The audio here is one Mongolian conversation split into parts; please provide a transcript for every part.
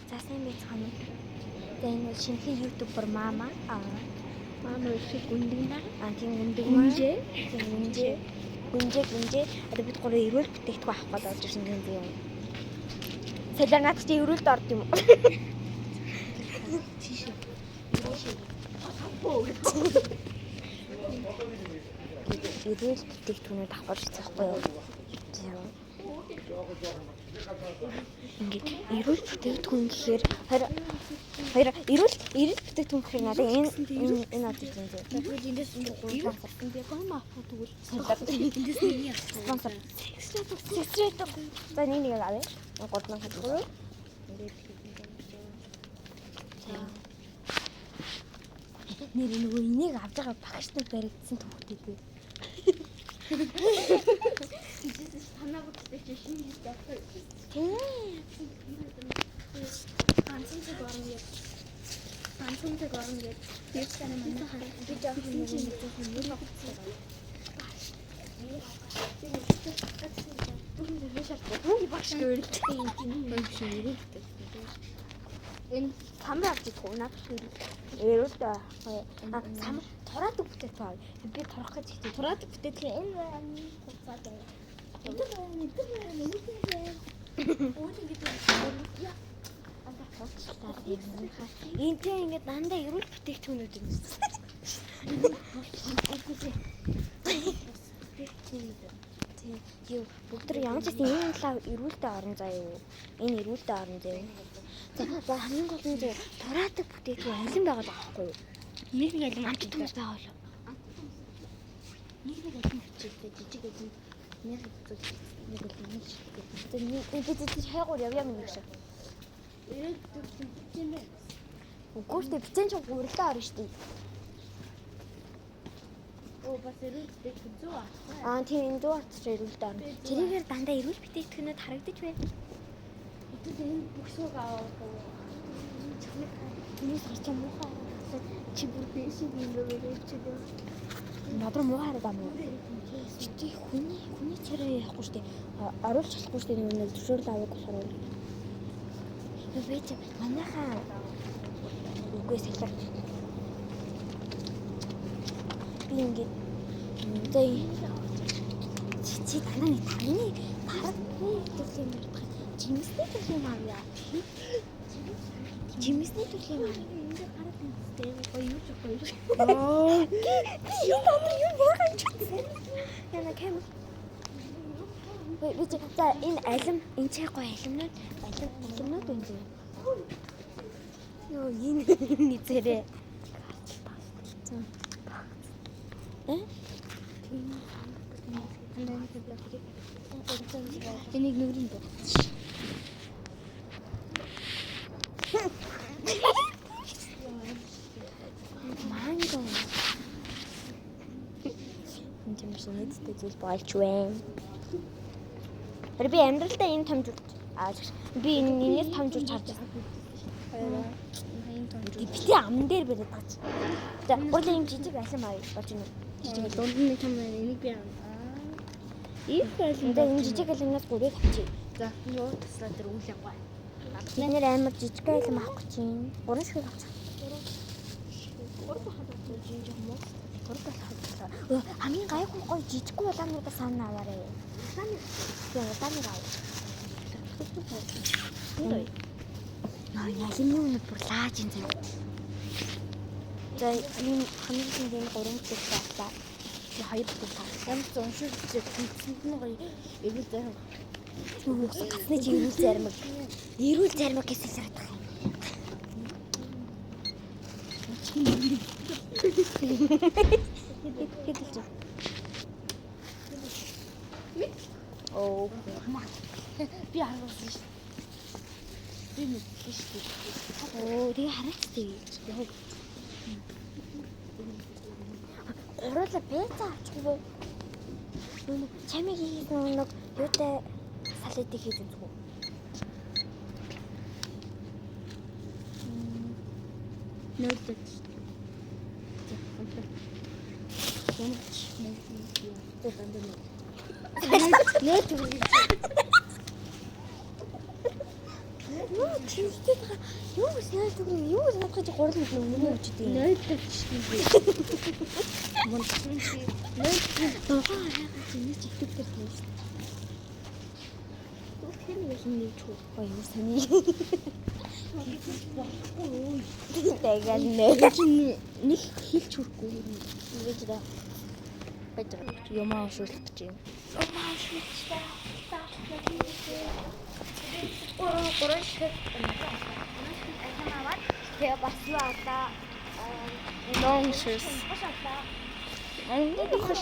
Заасан байцгаана. Энэ шинэхэн ютубер мама мама их гүндгнэ. Тийм гүнжээ. Одоо бид гурав эрүүл бүтээгдэхүүн авах гээд орж ирсэн юм тийм. Салянаад чи эрүүлд орд юм уу? Эрүүл бүтээгдэхүүнүүд авах гэж байхгүй юу? Ингээд эрүүл бүтээгдэхүүн гэхээр хоёр эрүүл бүтээгдэхүүн гэхээр надад энэ од юм зөө. Тэгэхээр эндээс гурван авсан би гомоо авах тэгвэл эндээс нэг спонсор. Сестрэтэ. За нэг авъя. Гурван хатгуу. Нэр нөгөө энийг авж байгаа багштай баригдсан төвхтэй. Танаа бүтээч шинэ хийж авах. Тийм. Ганцхан орно гэж. Тэгээд танаа манай гэж авах юм шиг нэг авчихсан. Түүний багш гэлтэй юм шиг. Энэ самар авч идэх уу? Надад эрүүл даа. Самар тураад бүтээх. Би турах гэж хэлээ. Тураад бүтээх энэ хуцаад байна. Энд ингээд дандаа эрүүл бүтээгдэхүүнүүд юм. Тийм. Бүгд ямар ч юм энэ талаа эрүүлдээ орон заяа юу? Энэ эрүүлдээ орон заяа. За хамгийн гол нь тураадаг бүтээгдэхүүн алин байгаа байхгүй юу? Нэг алин амт хүмүүс байгаа юу? Нэг алин хүчтэй жижиг алин нэг алин нэг хайгуур явъя минь гэж. Эрээд бүтээч юм бэ? Үгүй шүү дээ бицэн ч гурлаа орно шүү дээ. Бас эрээд бүтээч зүү аа. Тийм зүү атч эрүүлдээ орно. Тэрийгээр дандаа эрүүл бүтээгдэхүүнүүд харагдаж байна. Энэ бүхсөг авах. Миний сарч муухай. Чи бүр бишиг юм бэ чи. Надруу муу хараад ам уу? Чи хүний царай яахгүй шүү дээ. Оруулж болохгүй шүү дээ нэг зөвшөөрөл авах болохоор. Бэж манайхаа үгүй салхи. Би ингээд чи танаа нэг таны парадны төслийн ярьдаг. Жимсний төслийн авъя. Жимсний төслийн авъя. Ингээд хараад үзтээ гоё юу. Юу бадар юу яагаад ч гэсэн. Яна кем. Бич за энэ алим энэ ч гоё алимнууд байна зөө. Йоо энэ зэрэг. Энийг нүрийн дэ. Манго. Энд юм шиг нэдтэй зүйл болж байна. Би амьдралдаа энэ томжууд би энэс томжууд харж байна. Би амн дээр бариад байгаа чи. За гурлын юм жижиг алим авъя болж байна. Жижиг дунд нэг том байна. Энийг би их алим. Энэ жижиг алимнаас гурыг авчи. За юу таслаа тэр үйл яваа. Бид нэр амар жижиг алим авах гэж байна. Гурван шиг авчих. Хамгийн гайгүй гоё жижиггүй улаануудаа санаа аваарай. Улааны аваа. Ялимны үнэ бүр лааж ин заяа. За энэ хамгийн гэн гурван бүтээгт авлаа. Хоёр бүтээгт. Ямар ч уншиж үзсэн нь гоё эрүүл зарим. Гацны чи эрүүл зарим. Эрүүл зарим гэсэн яриад байгаа юм. Хэдэлж. Оо, би харсан шүү. Би мэдсэн шүү. Оо, тэгээ хараацтэй. Гурлаа пицца авчихгүй. Нүг чамиг хийсэн нэг юутай салатыг хийсэн зүгүү. Нөөдөж. Нөөд. Чимтэй байгаа. Юу гэж яаж үгүй юу гэж надад гурал нэг өмнө үчтэй. Нойлдог чинь. Мунсан чи. Доо хайгаа чи нэг ичдэг дээр тавьсан. Тэр нэг юм чуу. Ой юу сони. Тэгэл Нэг хэлж хүрхгүй. Ингэж да. Байтар юмаа шүүлтэж юм. Гурван шиг тэгээ бас юу аа Long shoes. Энд хош.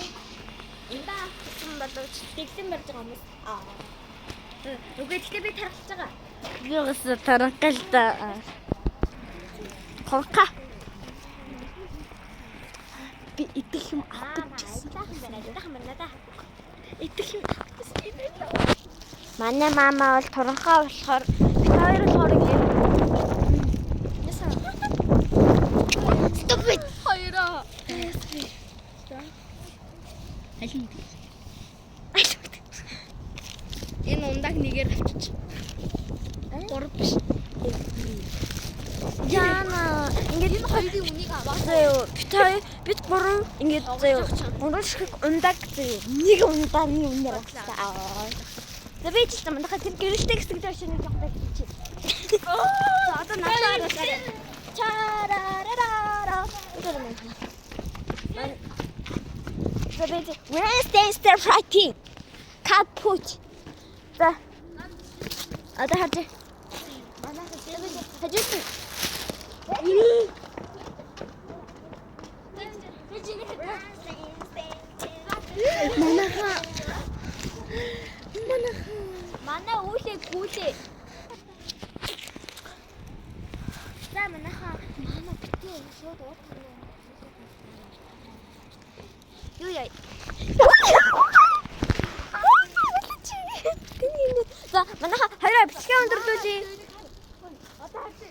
Энд асан боловч тэгсэн барьж байгаа хүмүүс. Үгүй гэхдээ би тархаж байгаа. Юус тарангал да. Хонка. Би идэх юм авах гэж байна. идэх юм авах гэж байна. Манай мама бол туранхаа болохоор бид хоёр болохоор ингээд Stupid. Хоёроо. Алин. Энэ ундаг нэгээр авчиж. Гурав биш. Яна ингээд Энэ хоёрын үнийг аваад заяа бид гурав ингээд заяа гурав шиг ундаг заяа нэг ундаа нэг үнээр авчихсан. За би ч юм дахиад тэр гэрэлтэй хэсэг дээр шинэ жоох байчих. За одоо надад чарарара. За би Wednesday stir fighting. Капут. За. Одоо хажи. Манай хажи. Манай үүлээ гүйлээ. За манайхаа мама битээ шууд уутах юм. Юу яа. За манайхаа хоёроо бичлэгээ өндөрлүүлье. Одоо хачи.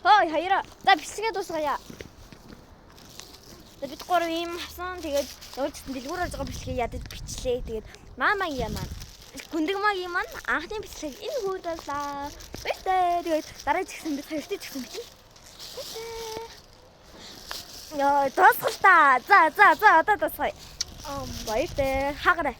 Хой хоёроо. За бичлэгээ дуусгая. Бид гурав юм авсан. Тэгээд өөрчлөлтөнд дэлгүүр орж байгаа бичлэгийг ядаж бичлээ. Тэгээд маамагийн маань гүндэгмагийн маань анхны бичлэг энэ хөөрлөө. Баяртай. Тэгээд дараа згсэн бид хоёртой згсэн бич. Яа, дуусгал та. За одоо дуусгая. Баяртай. Хагараа.